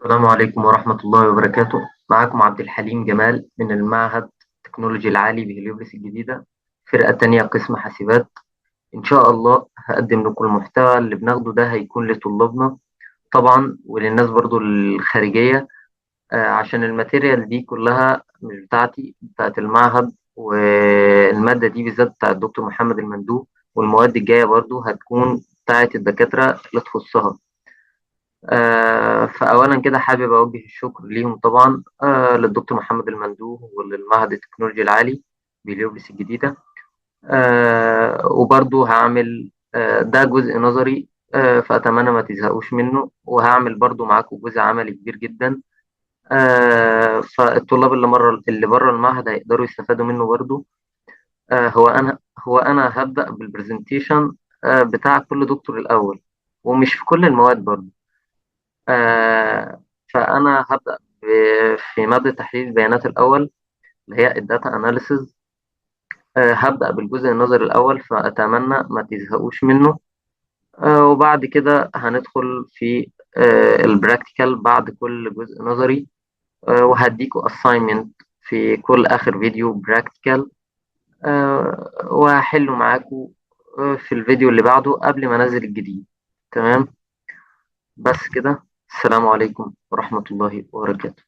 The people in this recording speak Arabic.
السلام عليكم ورحمة الله وبركاته. معكم عبد الحليم جمال من المعهد التكنولوجي العالي بهليوبلس الجديدة، فرقة تانية قسم حاسبات. إن شاء الله هقدم لكم المحتوى اللي بناخده ده هيكون لطلابنا طبعا وللناس برضو الخارجية. عشان الماتيريال دي كلها مش بتاعتي، بتاعت المعهد، والمادة دي بالذات بتاعت الدكتور محمد المندوب، والمواد الجاية برضو هتكون بتاعت الدكاترة اللي تخصها. فأولا كده حابب أوجه الشكر ليهم طبعا، للدكتور محمد المندوب وللمعهد التكنولوجي العالي بليوبلس الجديدة. وبرضو هعمل ده جزء نظري، فأتمنى ما تزهقوش منه، وهعمل برضو معاكم جزء عملي كبير جدا. فالطلاب اللي بره المعهد هيقدروا يستفادوا منه برضو. هو أنا هبدأ بالبرزنتيشن بتاع كل دكتور الأول، ومش في كل المواد برضو. فأنا هبدأ في مادة تحليل البيانات الأول، اللي هي الداتا أناليسز. هبدأ بالجزء النظري الأول، فأتمنى ما تزهقوش منه. وبعد كده هندخل في البراكتيكال بعد كل جزء نظري. وهديكوا assignment في كل آخر فيديو براكتيكال، وهحله معاكوا في الفيديو اللي بعده قبل ما أنزل الجديد. تمام. بس كده. السلام عليكم ورحمة الله وبركاته.